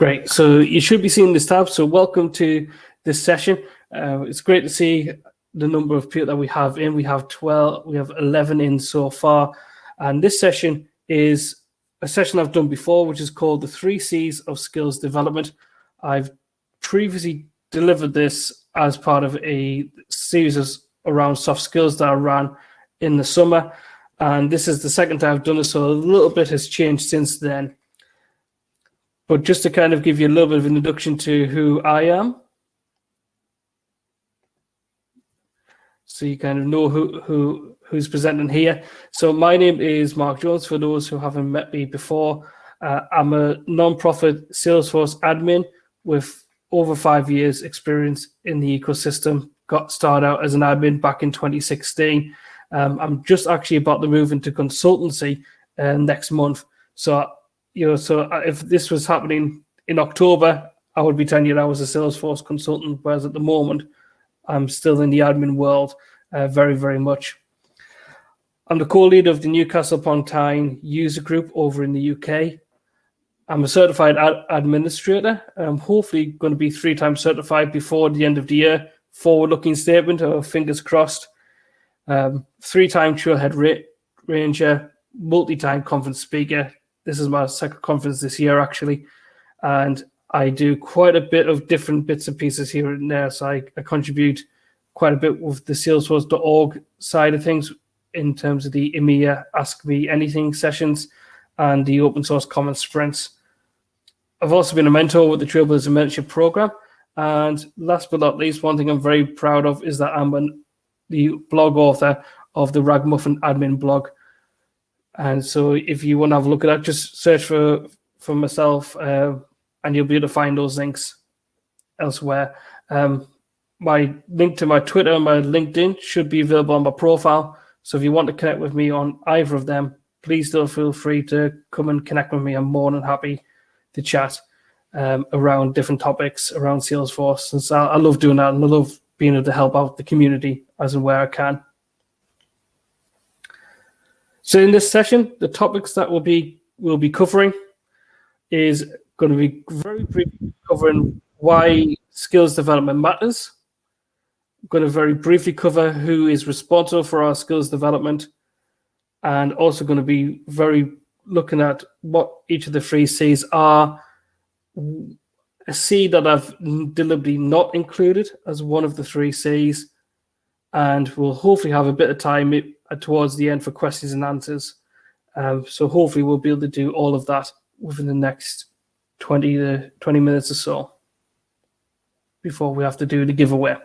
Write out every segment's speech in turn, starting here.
Great. So you should be seeing this tab. So welcome to this session. It's great to see the number of people that we have in. We have 12, we have 11 in so far. And this session is a session I've done before, which is called the 3 C's of Skills Development. I've previously delivered this as part of a series around soft skills that I ran in the summer. And this is the second time I've done it, so a little bit has changed since then. But just to kind of give you a little bit of an introduction to who I am, so you kind of know who's presenting here. So my name is Mark Jones, for those who haven't met me before. I'm a non-profit Salesforce admin with over 5 years experience in the ecosystem. Got started out as an admin back in 2016. I'm just actually about to move into consultancy next month. So if this was happening in October, I would be telling you that I was a Salesforce consultant, whereas at the moment, I'm still in the admin world very, very much. I'm the co-leader of the Newcastle upon Tyne user group over in the UK. I'm a certified administrator. I'm hopefully going to be 3 times certified before the end of the year. Forward-looking statement, or fingers crossed. 3-time Trailhead Ranger, multi-time conference speaker. This is my second conference this year, actually. And I do quite a bit of different bits and pieces here and there. So I contribute quite a bit with the Salesforce.org side of things in terms of the EMEA Ask Me Anything sessions and the open source common sprints. I've also been a mentor with the Trailblazers Mentorship Program. And last but not least, one thing I'm very proud of is that I'm the blog author of the Ragmuffin admin blog. And so if you want to have a look at that, just search for myself and you'll be able to find those links elsewhere. My link to my Twitter and my LinkedIn should be available on my profile. So if you want to connect with me on either of them, please still feel free to come and connect with me. I'm more than happy to chat around different topics around Salesforce. And so I love doing that, and I love being able to help out the community as and where I can. So in this session, the topics that we'll be covering is going to be very briefly covering why skills development matters. I'm going to very briefly cover who is responsible for our skills development, and also going to be very looking at what each of the 3 C's are. A C that I've deliberately not included as one of the 3 C's, and we'll hopefully have a bit of time towards the end for questions and answers. So hopefully we'll be able to do all of that within the next 20 minutes or so before we have to do the giveaway.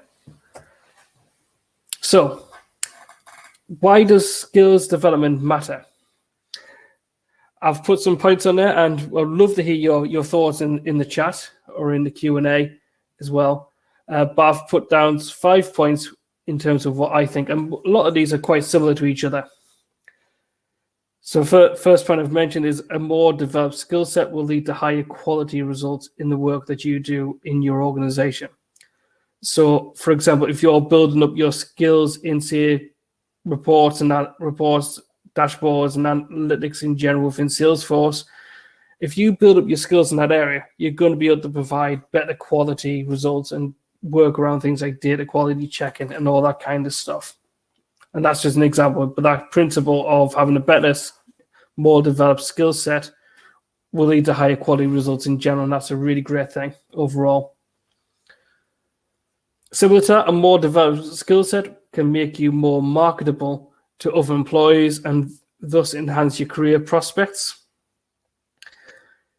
So why does skills development matter? I've put some points on there, and I'd love to hear your thoughts in the chat or in the Q&A as well. But I've put down 5 points in terms of what I think, and a lot of these are quite similar to each other. So first point I've mentioned is a more developed skill set will lead to higher quality results in the work that you do in your organization. So, for example, if you're building up your skills in, say, reports, dashboards, and analytics in general within Salesforce, if you build up your skills in that area, you're going to be able to provide better quality results and work around things like data quality checking and all that kind of stuff. And that's just an example, but that principle of having a better, more developed skill set will lead to higher quality results in general, and that's a really great thing overall. Similar to that, a more developed skill set can make you more marketable to other employees and thus enhance your career prospects.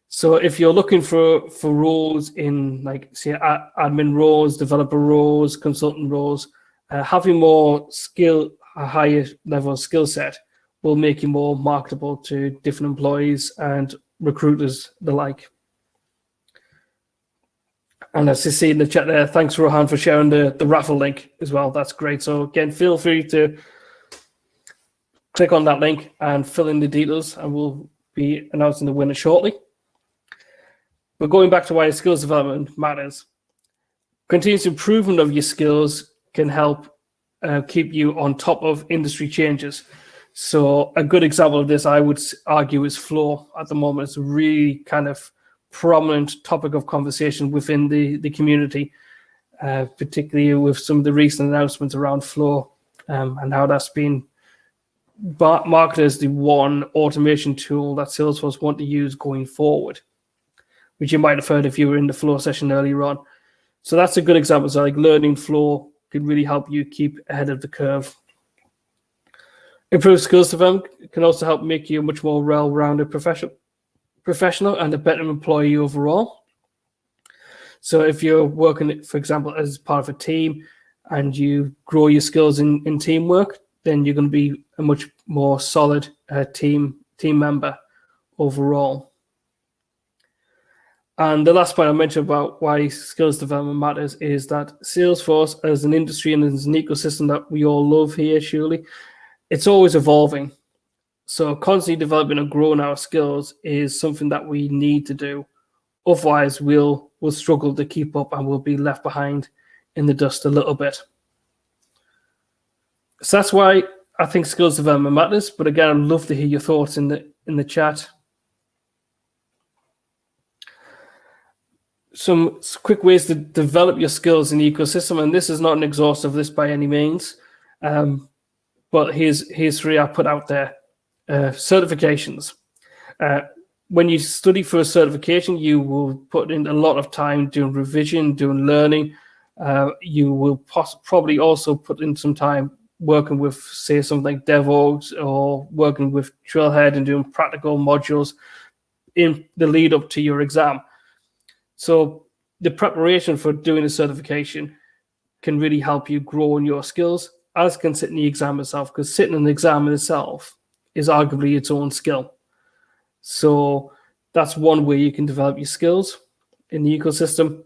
So if you're looking for roles in, like, say, admin roles, developer roles, consultant roles, having more skill, a higher level of skill set will make you more marketable to different employees and recruiters the like. And as you see in the chat there, thanks, Rohan, for sharing the raffle link as well. That's great. So again, feel free to click on that link and fill in the details, and we'll be announcing the winner shortly. But going back to why skills development matters, continuous improvement of your skills can help keep you on top of industry changes. So a good example of this, I would argue, is Flow at the moment. It's really kind of prominent topic of conversation within the community, particularly with some of the recent announcements around Flow, and how that's been marketed as the one automation tool that Salesforce want to use going forward, which you might have heard if you were in the Flow session earlier on. So that's a good example. So like learning Flow can really help you keep ahead of the curve. Improved skills development can also help make you a much more well-rounded professional and a better employee overall. So if you're working, for example, as part of a team and you grow your skills in teamwork, then you're going to be a much more solid team member overall. And the last point I mentioned about why skills development matters is that Salesforce as an industry and as an ecosystem that we all love here, surely, it's always evolving. So constantly developing and growing our skills is something that we need to do. Otherwise, we'll struggle to keep up and we'll be left behind in the dust a little bit. So that's why I think skills development matters. But again, I'd love to hear your thoughts in the chat. Some quick ways to develop your skills in the ecosystem, and this is not an exhaustive list by any means, but here's three I put out there. Certifications. When you study for a certification, you will put in a lot of time doing revision, doing learning. You will probably also put in some time working with, say, something like DevOps or working with Trailhead and doing practical modules in the lead up to your exam. So the preparation for doing a certification can really help you grow in your skills, as can sitting the exam itself, because sitting an exam in itself is arguably its own skill. So that's one way you can develop your skills in the ecosystem.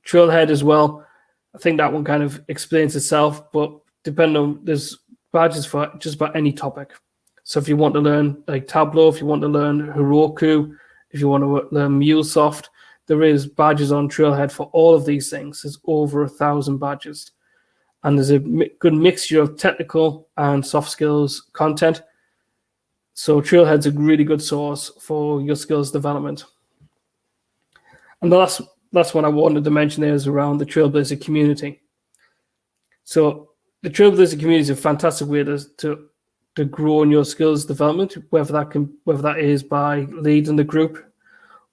Trailhead as well. I think that one kind of explains itself, but depending on, there's badges for just about any topic. So if you want to learn like Tableau, if you want to learn Heroku, if you want to learn MuleSoft, there is badges on Trailhead for all of these things. There's over 1,000 badges. And there's a good mixture of technical and soft skills content. So Trailhead's a really good source for your skills development. And the last one I wanted to mention there is around the Trailblazer community. So the Trailblazer community is a fantastic way to grow in your skills development, whether that is by leading the group,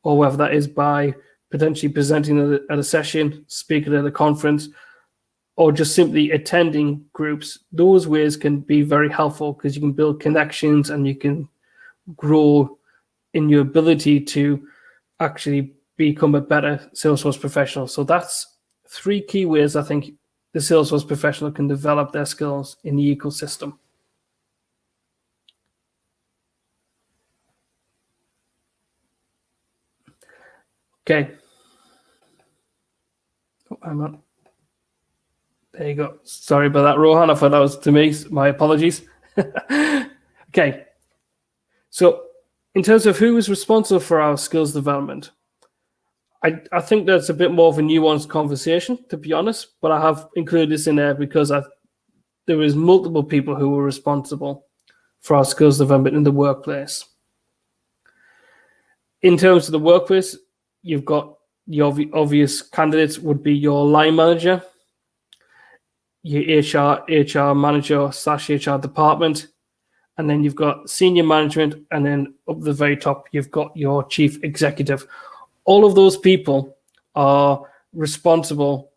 or whether that is by potentially presenting at a session, speaking at a conference, or just simply attending groups. Those ways can be very helpful because you can build connections and you can grow in your ability to actually become a better Salesforce professional. So that's three key ways I think the Salesforce professional can develop their skills in the ecosystem. Okay. Oh, I'm on. There you go. Sorry about that, Rohan. I thought that was to me. My apologies. Okay. So in terms of who is responsible for our skills development, I think that's a bit more of a nuanced conversation, to be honest, but I have included this in there because there is multiple people who are responsible for our skills development in the workplace. In terms of the workplace, you've got the obvious candidates would be your line manager, your HR manager / HR department, and then you've got senior management, and then up the very top, you've got your chief executive. All of those people are responsible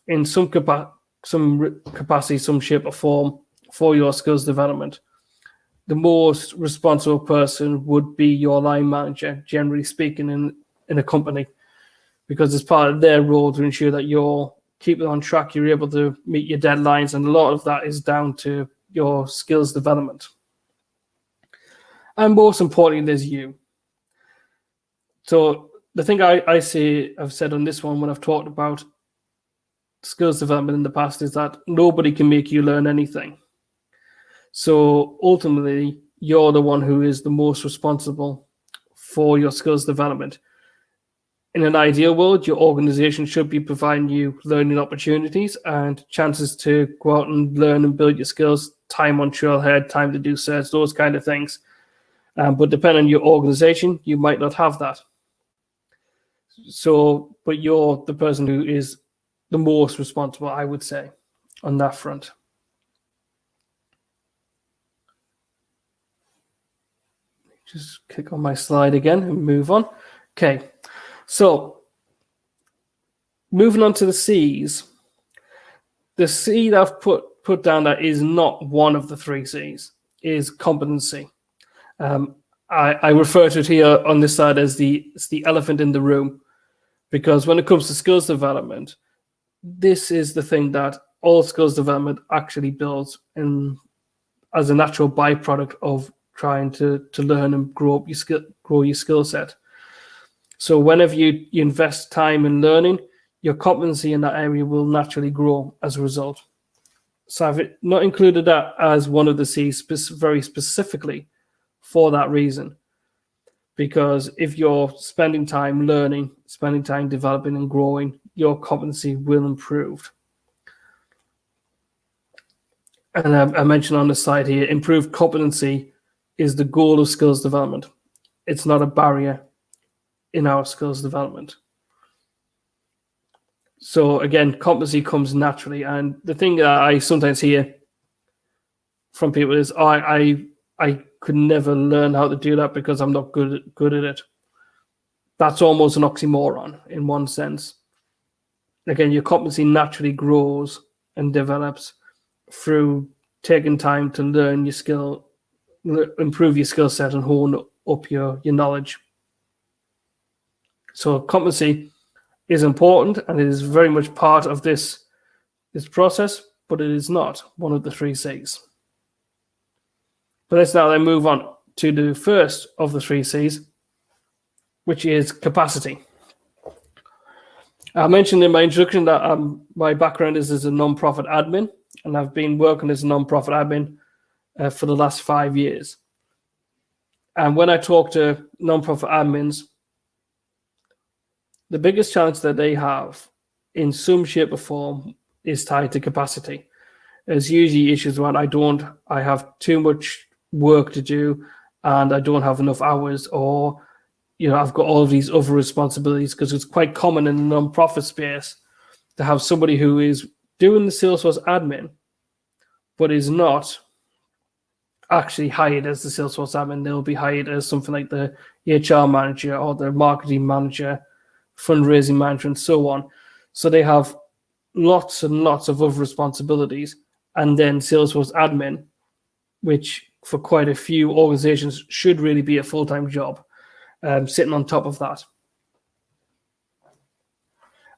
in some capacity, some shape or form for your skills development. The most responsible person would be your line manager, generally speaking, in a company, because it's part of their role to ensure that you're keeping on track, you're able to meet your deadlines, and a lot of that is down to your skills development. And most importantly, there's you. So the thing I've said on this one when I've talked about skills development in the past is that nobody can make you learn anything. So ultimately, you're the one who is the most responsible for your skills development. In an ideal world, your organization should be providing you learning opportunities and chances to go out and learn and build your skills, time on Trailhead, time to do certs, those kind of things. But depending on your organization, you might not have that. So, but you're the person who is the most responsible, I would say, on that front. Just click on my slide again and move on. Okay, so moving on to the C's. The C that I've put down that is not one of the 3 C's is competency. I refer to it here on this side as it's the elephant in the room, because when it comes to skills development, this is the thing that all skills development actually builds in as a natural byproduct of trying to learn and grow your skill set. So whenever you invest time in learning, your competency in that area will naturally grow as a result. So I've not included that as one of the C's very specifically for that reason. Because if you're spending time learning, spending time developing and growing, your competency will improve. And I mentioned on the slide here, improved competency is the goal of skills development. It's not a barrier in our skills development. So again, competency comes naturally. And the thing that I sometimes hear from people is, I could never learn how to do that because I'm not good at it. That's almost an oxymoron in one sense. Again, your competency naturally grows and develops through taking time to learn your skill, improve your skill set, and hone up your knowledge. So competency is important, and it is very much part of this process, but it is not one of the 3 C's. But let's now then move on to the first of the 3 C's, which is capacity. I mentioned in my introduction that my background is as a non-profit admin, and I've been working as a non-profit admin for the last 5 years. And when I talk to non-profit admins, the biggest challenge that they have in some shape or form is tied to capacity. There's usually issues around I have too much work to do and I don't have enough hours, or I've got all of these other responsibilities, because it's quite common in the non-profit space to have somebody who is doing the Salesforce admin but is not actually hired as the Salesforce admin. They'll be hired as something like the HR manager or the marketing manager, fundraising manager, and so on. So they have lots and lots of other responsibilities, and then Salesforce admin, which for quite a few organizations should really be a full-time job, sitting on top of that.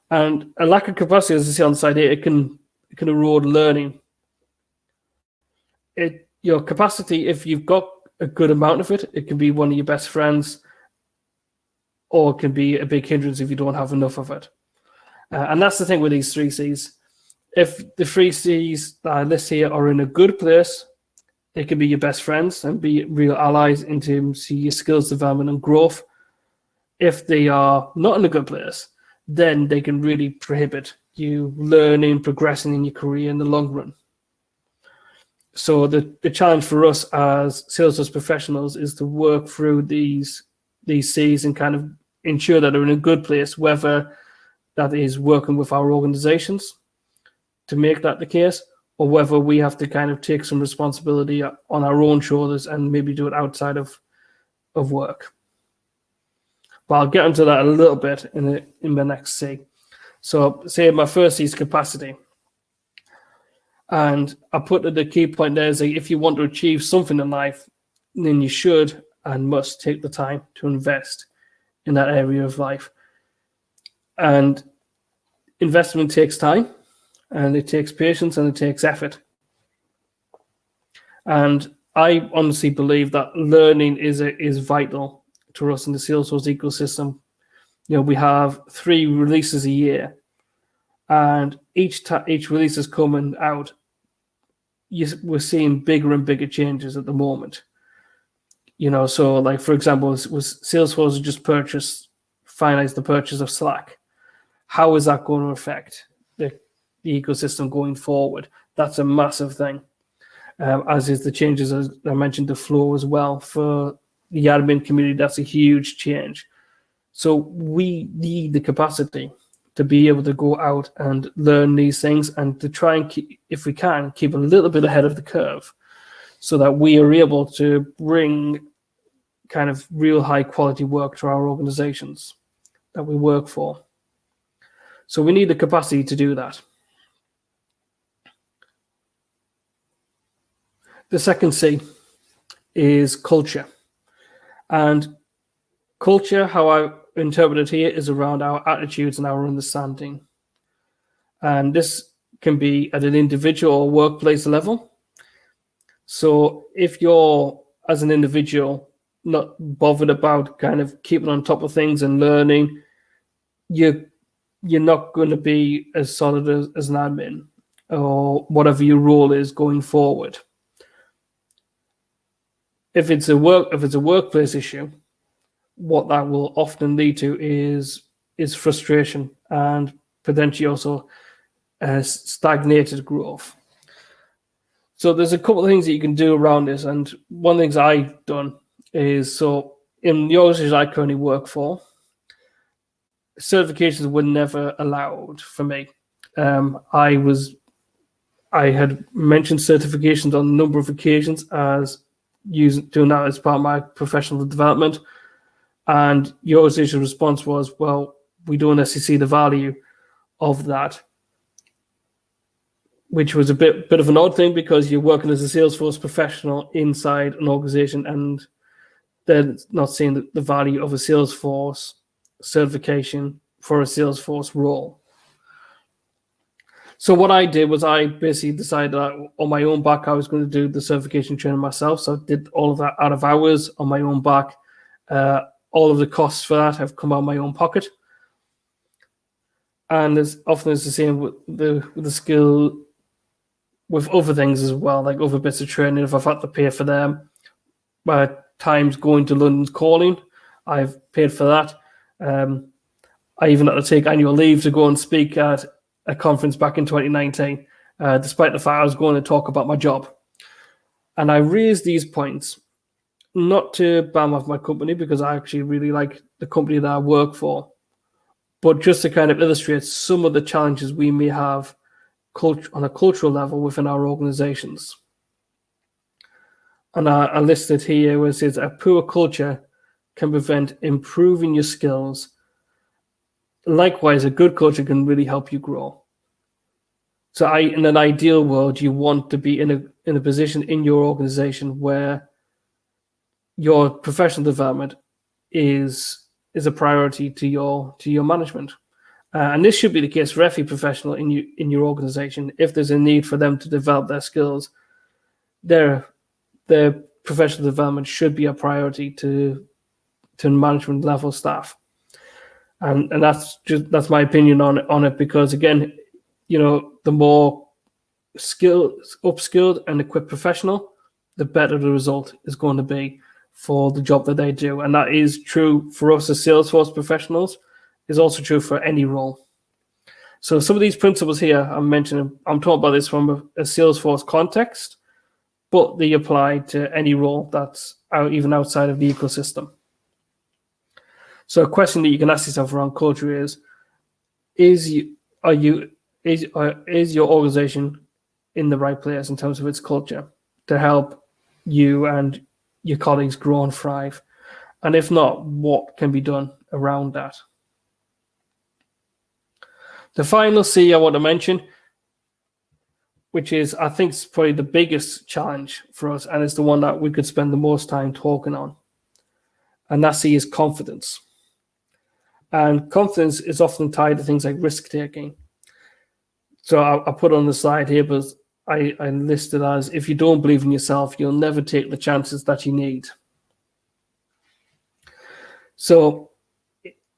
And a lack of capacity, as I say on the side here, it can erode learning. Your capacity, if you've got a good amount of it, it can be one of your best friends, or it can be a big hindrance if you don't have enough of it. And that's the thing with these 3 C's. If the 3 C's that I list here are in a good place, they can be your best friends and be real allies into your skills development and growth. If they are not in a good place, then they can really prohibit you learning, progressing in your career in the long run. So the challenge for us as Salesforce professionals is to work through these C's and kind of ensure that they're in a good place, whether that is working with our organizations to make that the case, or whether we have to kind of take some responsibility on our own shoulders and maybe do it outside of work. But I'll get into that a little bit in the next C. So say my first C is capacity. And I put the key point there is that if you want to achieve something in life, then you should and must take the time to invest in that area of life. And investment takes time, and it takes patience, and it takes effort. And I honestly believe that learning is vital to us in the Salesforce ecosystem. We have 3 releases a year, and each release is coming out, we're seeing bigger and bigger changes at the moment. So like, for example, was Salesforce just finalized the purchase of Slack. How is that going to affect the ecosystem going forward? That's a massive thing. As is the changes, as I mentioned, the flow as well. For the admin community, that's a huge change. So we need the capacity to be able to go out and learn these things, and to try and keep, if we can, keep a little bit ahead of the curve, so that we are able to bring kind of real high quality work to our organizations that we work for. So we need the capacity to do that. The second C is culture. And culture, how I interpret it here, is around our attitudes and our understanding. And this can be at an individual or workplace level. So if you're, as an individual, not bothered about kind of keeping on top of things and learning, you're not going to be as solid as an admin or whatever your role is going forward. If it's a workplace issue, what that will often lead to is frustration and potentially also stagnated growth. So there's a couple of things that you can do around this, and one of the things I've done is, so in the organization I currently work for, certifications were never allowed for me. I had mentioned certifications on a number of occasions as doing that as part of my professional development, and the organization's response was, well, we don't necessarily see the value of that, which was a bit of an odd thing, because you're working as a Salesforce professional inside an organization and they're not seeing the value of a Salesforce certification for a Salesforce role. So what I did was I basically decided that on my own back I was going to do the certification training myself. So I did all of that out of hours on my own back. All of the costs for that have come out of my own pocket. And there's the same with the skill with other things as well, like other bits of training. If I've had to pay for them, times going to London's calling, I've paid for that. I even had to take annual leave to go and speak at a conference back in 2019, despite the fact I was going to talk about my job. And I raised these points not to bam off my company, because I actually really like the company that I work for, but just to kind of illustrate some of the challenges we may have on a cultural level within our organizations. And I listed here where it says a poor culture can prevent improving your skills. Likewise, a good culture can really help you grow. So in an ideal world, you want to be in a position in your organization where your professional development is a priority to your management. And this should be the case for every professional in your organization. If there's a need for them to develop their skills, their professional development should be a priority to management level staff. And that's my opinion on it, because again, the more upskilled and equipped professional, the better the result is going to be for the job that they do. And that is true for us as Salesforce professionals, is also true for any role. So some of these principles here I'm mentioning, I'm talking about this from a Salesforce context, but they apply to any role that's even outside of the ecosystem. So a question that you can ask yourself around culture is your organization in the right place in terms of its culture to help you and your colleagues grow and thrive? And if not, what can be done around that? The final C I want to mention, which is, I think, is probably the biggest challenge for us, and it's the one that we could spend the most time talking on. And that C is confidence. And confidence is often tied to things like risk-taking. So I put on the slide here, but I listed as, if you don't believe in yourself, you'll never take the chances that you need. So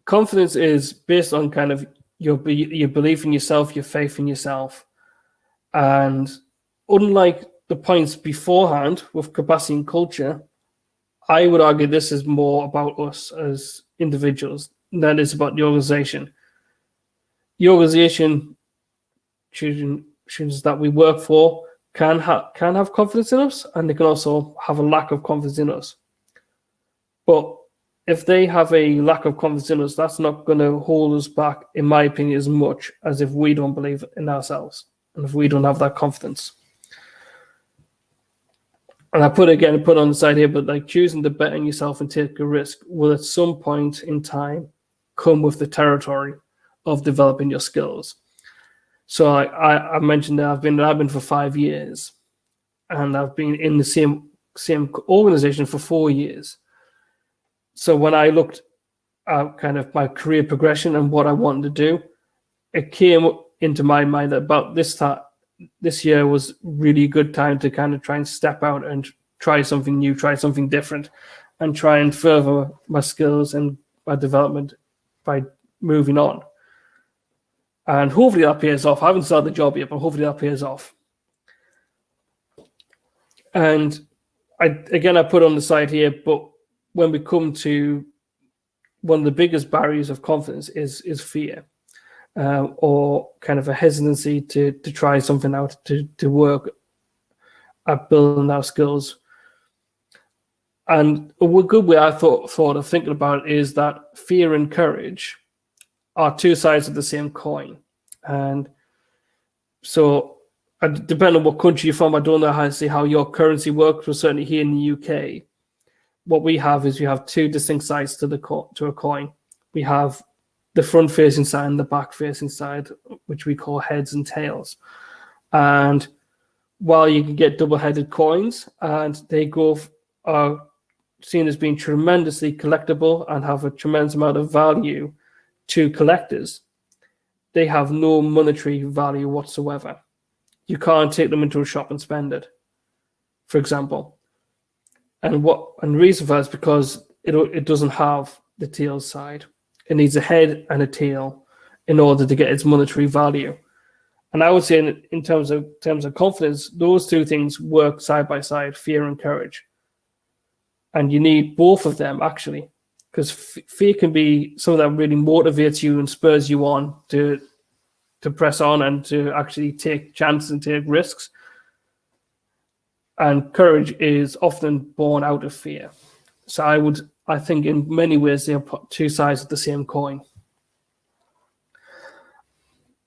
confidence is based on kind of your belief in yourself, your faith in yourself. And unlike the points beforehand with capacity and culture, I would argue this is more about us as individuals than it is about the organization. The organization students that we work for can have confidence in us, and they can also have a lack of confidence in us. But if they have a lack of confidence in us, that's not going to hold us back, in my opinion, as much as if we don't believe in ourselves and if we don't have that confidence. And I put on the side here, but like choosing to bet on yourself and take a risk will at some point in time come with the territory of developing your skills. So I mentioned that I've been in admin for 5 years, and I've been in the same organization for 4 years. So when I looked at kind of my career progression and what I wanted to do, it came into my mind that about this year was really a good time to kind of try and step out and try something new, try something different, and try and further my skills and my development by moving on. And hopefully that pays off. I haven't started the job yet, but hopefully that pays off. And I put on the side here, but when we come to one of the biggest barriers of confidence is fear, or kind of a hesitancy to try something out, to work at building our skills. And a good way I thought of thinking about it is that fear and courage are two sides of the same coin. And so, depending on what country you're from, I don't know how your currency works, but certainly here in the UK, what we have is we have two distinct sides to a coin. We have the front-facing side and the back-facing side, which we call heads and tails. And while you can get double-headed coins, and they are seen as being tremendously collectible and have a tremendous amount of value to collectors, they have no monetary value whatsoever. You can't take them into a shop and spend it, for example. And the reason for that is because it doesn't have the tail side. It needs a head and a tail in order to get its monetary value. And I would say in terms of confidence, those two things work side by side, fear and courage. And you need both of them, actually, because fear can be something that really motivates you and spurs you on to press on and to actually take chances and take risks. And courage is often born out of fear. So I think in many ways they're two sides of the same coin.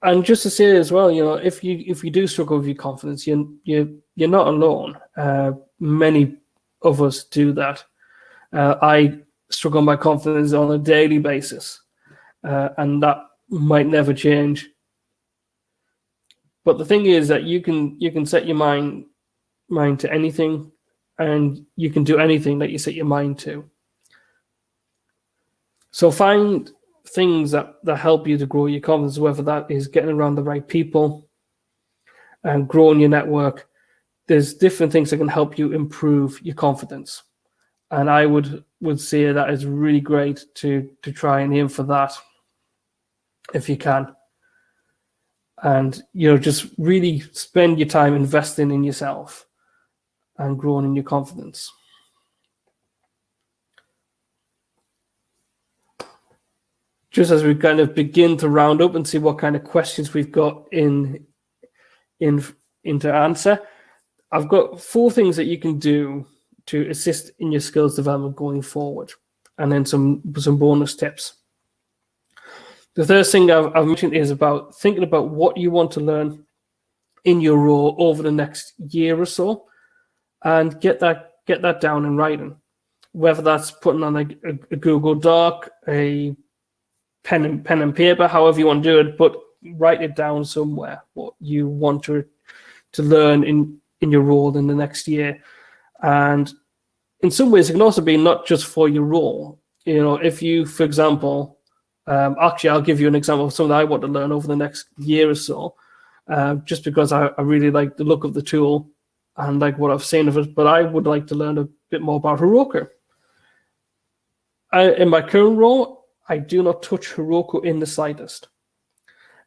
And just to say as well, if you do struggle with your confidence, you're not alone. Many of us do that. I struggle with my confidence on a daily basis, and that might never change. But the thing is that you can set your mind to anything, and you can do anything that you set your mind to. So find things that help you to grow your confidence, whether that is getting around the right people and growing your network. There's different things that can help you improve your confidence. And I would say that is really great to try and aim for that if you can. And, just really spend your time investing in yourself and growing in your confidence. Just as we kind of begin to round up and see what kind of questions we've got in to answer, I've got 4 things that you can do to assist in your skills development going forward, and then some bonus tips. The first thing I've mentioned is about thinking about what you want to learn in your role over the next year or so, and get that down in writing. Whether that's putting on a Google Doc, a pen and paper, however you want to do it, but write it down somewhere, what you want to learn in your role in the next year. And in some ways, it can also be not just for your role. If you, for example, actually, I'll give you an example of something I want to learn over the next year or so, just because I really like the look of the tool and like what I've seen of it, but I would like to learn a bit more about Heroku. In my current role, I do not touch Heroku in the slightest.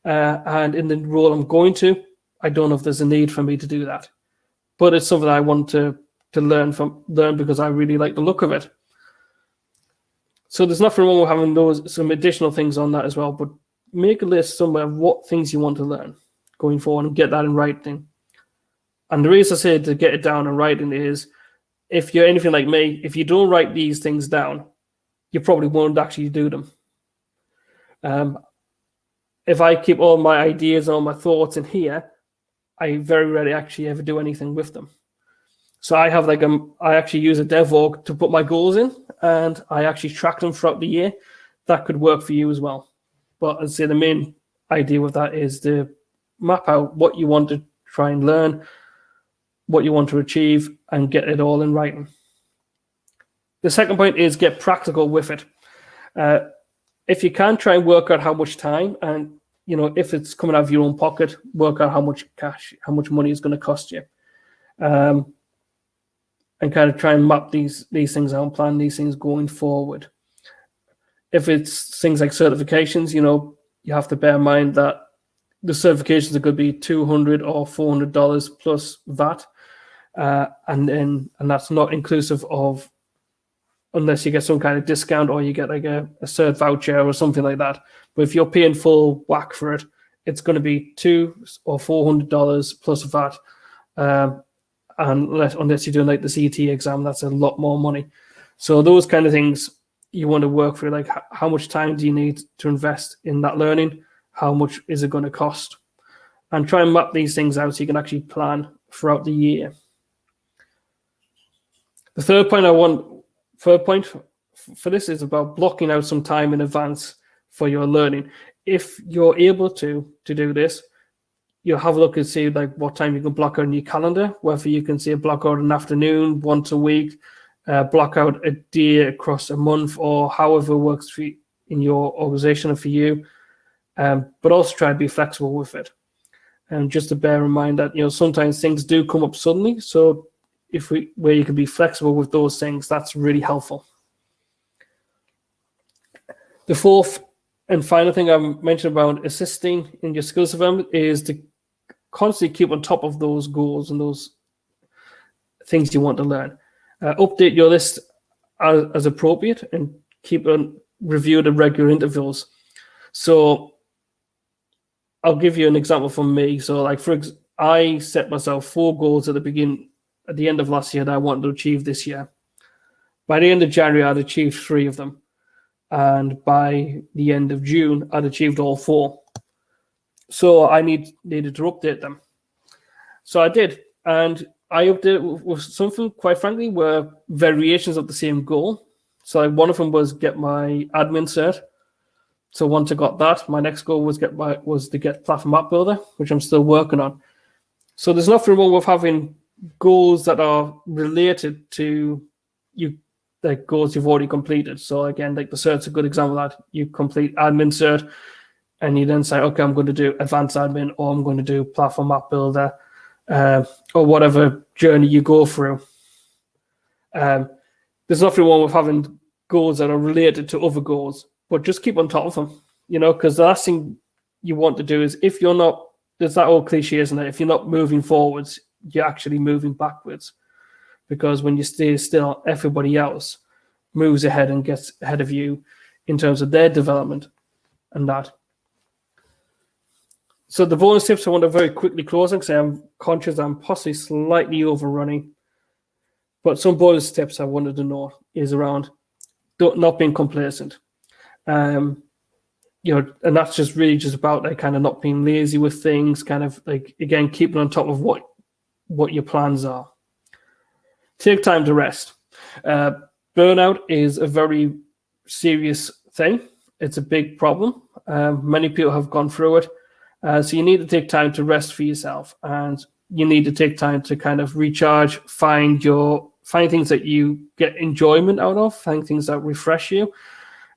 And in the role I'm going to, I don't know if there's a need for me to do that. But it's something I want to learn because I really like the look of it. So there's nothing wrong with having some additional things on that as well, but make a list somewhere of what things you want to learn going forward and get that in writing. And the reason I say to get it down in writing is, if you're anything like me, if you don't write these things down, you probably won't actually do them. If I keep all my ideas, all my thoughts in here, I very rarely actually ever do anything with them. So I have I actually use a dev org to put my goals in, and I actually track them throughout the year. That could work for you as well. But I'd say the main idea with that is to map out what you want to try and learn, what you want to achieve, and get it all in writing. The second point is get practical with it. If you can, try and work out how much time, and if it's coming out of your own pocket, work out how much cash, how much money is going to cost you. And kind of try and map these things out and plan these things going forward. If it's things like certifications, you have to bear in mind that the certifications are going to be $200 or $400 plus VAT, and that's not inclusive of, unless you get some kind of discount or you get like a cert voucher or something like that. But if you're paying full whack for it, it's going to be $200 or $400 plus VAT. Unless you're doing like the CT exam, that's a lot more money. So those kind of things you want to work through, like how much time do you need to invest in that learning? How much is it going to cost? And try and map these things out so you can actually plan throughout the year. The third point for this is about blocking out some time in advance for your learning. If you're able to do this, you'll have a look and see like what time you can block out in your calendar, whether you can see a block out an afternoon once a week, block out a day across a month, or however works for you, in your organization or for you. But also try to be flexible with it. And just to bear in mind that sometimes things do come up suddenly. So where you can be flexible with those things, that's really helpful. The fourth and final thing I mentioned about assisting in your skills development is to constantly keep on top of those goals and those things you want to learn. Update your list as appropriate and keep on reviewed at regular intervals. So I'll give you an example from me. So I set myself 4 goals at the end of last year that I wanted to achieve this year. By the end of January, I'd achieved 3 of them. And by the end of June, I'd achieved all 4. So I needed to update them. So I did. And I updated with something, quite frankly, were variations of the same goal. So one of them was get my admin cert. So once I got that, my next goal was to get Platform App Builder, which I'm still working on. So there's nothing wrong with having goals that are related to you, like goals you've already completed. So again, like the cert's a good example of that. You complete admin cert, and you then say, okay, I'm going to do advanced admin, or I'm going to do Platform App Builder, or whatever journey you go through. There's nothing wrong with having goals that are related to other goals, but just keep on top of them, because the last thing you want to do is, if you're not, there's that old cliche, isn't it? If you're not moving forwards, you're actually moving backwards, because when you stay still, everybody else moves ahead and gets ahead of you in terms of their development and that. So the bonus tips I want to very quickly close on, because I'm conscious I'm possibly slightly overrunning. But some bonus tips I wanted to know is around not being complacent. And that's just really just about like kind of not being lazy with things, kind of like, again, keeping on top of what your plans are. Take time to rest. Burnout is a very serious thing. It's a big problem. Many people have gone through it. So you need to take time to rest for yourself, and you need to take time to kind of recharge, find things that you get enjoyment out of, find things that refresh you,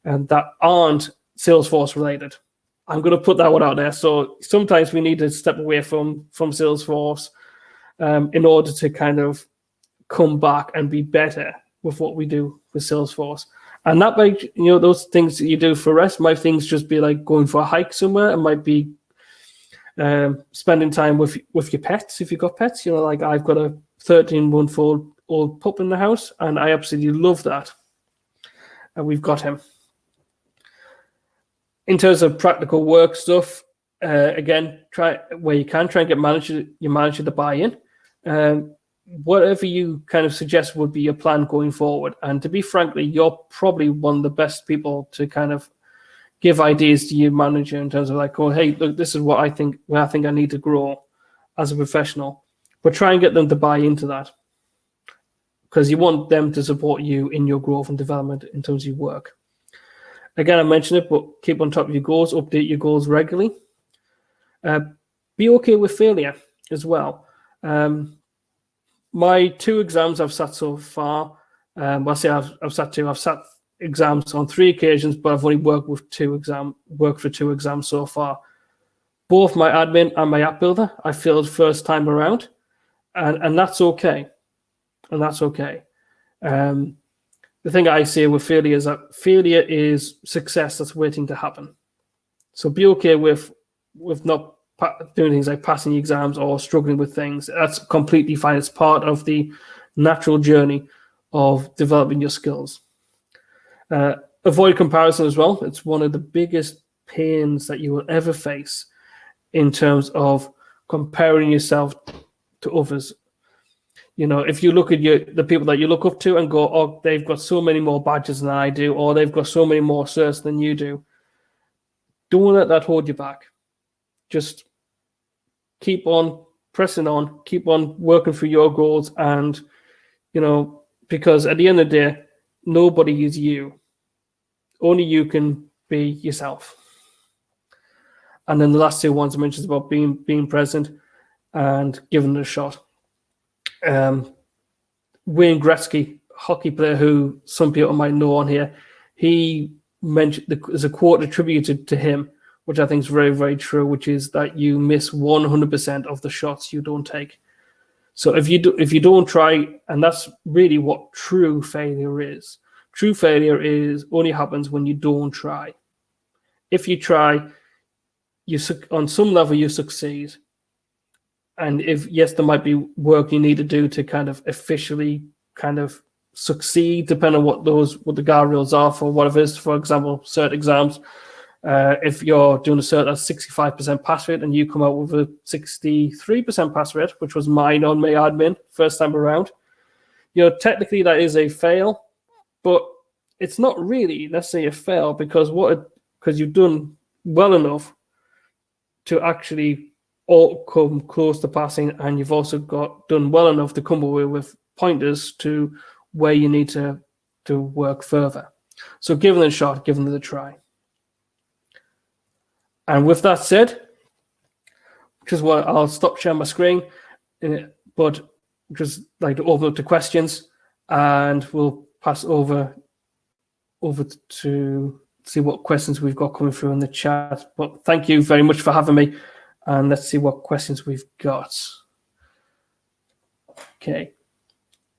and that aren't Salesforce related. I'm going to put that one out there. So sometimes we need to step away from Salesforce in order to kind of come back and be better with what we do with Salesforce. And that might, those things that you do for rest, might things just be like going for a hike somewhere. It might be spending time with your pets, if you've got pets. Like I've got a 13-month-old pup in the house, and I absolutely love that. And we've got him. In terms of practical work stuff, again, try where you can, try and get your manager to buy in. whatever you kind of suggest would be your plan going forward. And to be frankly, you're probably one of the best people to kind of give ideas to your manager in terms of like, oh, hey, look, this is what I think, where I think I need to grow as a professional. But try and get them to buy into that, because you want them to support you in your growth and development in terms of your work. Again, I mentioned it, but keep on top of your goals, update your goals regularly. Be okay with failure as well. My 2 exams I've sat so far, I've sat exams on 3 occasions, but I've only worked for 2 exams so far. Both my admin and my app builder, I failed first time around, and that's okay. And that's okay. The thing I say with failure is that failure is success that's waiting to happen. So be okay with not doing things like passing exams or struggling with things. That's completely fine. It's part of the natural journey of developing your skills. Avoid comparison as well. It's one of the biggest pains that you will ever face in terms of comparing yourself to others. You know, if you look at the people that you look up to and go, oh, they've got so many more badges than I do, or they've got so many more certs than you do, don't let that hold you back. Just keep on pressing on, keep on working for your goals, and, you know, because at the end of the day, nobody is you. Only you can be yourself. And then the last 2 ones I mentioned about being present and giving it a shot. Wayne Gretzky, hockey player who some people might know on here, he mentioned there's a quote attributed to him, which I think is very, very true, which is that you miss 100% of the shots you don't take. So if you don't try, and that's really what true failure is. True failure only happens when you don't try. If you try, on some level you succeed. And there might be work you need to do to kind of officially kind of succeed, depending on what the guardrails are for whatever it is. For example, cert exams. If you're doing a cert that's 65% pass rate and you come out with a 63% pass rate, which was mine on my admin first time around, technically that is a fail, but it's not really necessarily a fail because you've done well enough to actually all come close to passing, and you've also done well enough to come away with pointers to where you need to work further. So give it a shot, give it a try. And with that said, which is what I'll stop sharing my screen, but just like to open up to questions, and we'll pass over to see what questions we've got coming through in the chat. But thank you very much for having me. And let's see what questions we've got. Okay.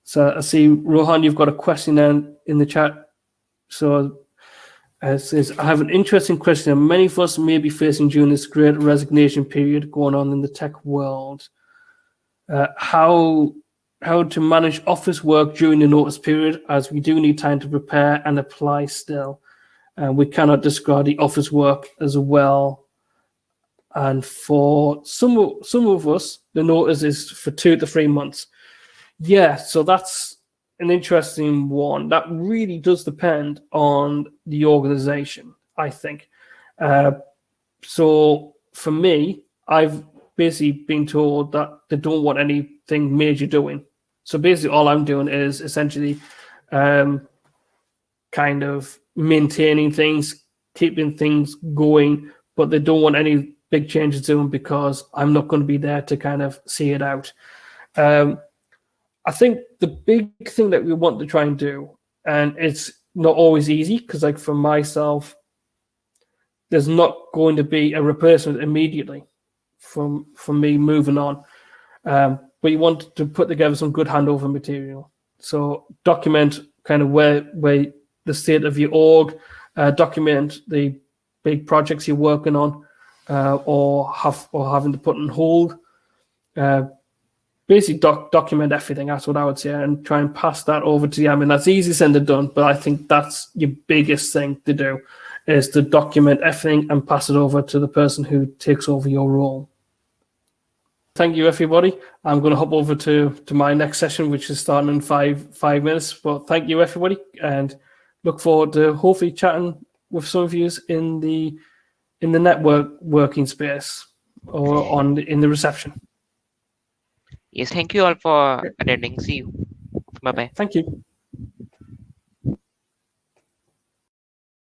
So I see, Rohan, you've got a question in the chat. So it says, I have an interesting question. Many of us may be facing during this great resignation period going on in the tech world. How to manage office work during the notice period, as we do need time to prepare and apply still. We cannot discard the office work as well. And for some of us, the notice is for 2 to 3 months. Yeah, so that's an interesting one. That really does depend on the organization, I think. So for me, I've basically been told that they don't want anything major doing. So basically all I'm doing is essentially kind of maintaining things, keeping things going, but they don't want any big changes to them because I'm not going to be there to kind of see it out. I think the big thing that we want to try and do, and it's not always easy because, like, for myself, there's not going to be a replacement immediately from me moving on. But you want to put together some good handover material. So document kind of where the state of your org, document the big projects you're working on, or having to put on hold. Basically document everything. That's what I would say, and try and pass that over to you. I mean, that's easy said than done, but I think that's your biggest thing to do, is to document everything and pass it over to the person who takes over your role. thank you, everybody. I'm going to hop over to my next session, which is starting in five minutes. But thank you, everybody, and look forward to hopefully chatting with some of you in the network working space or in the reception. Yes, thank you all for attending. See you. Bye-bye. Thank you.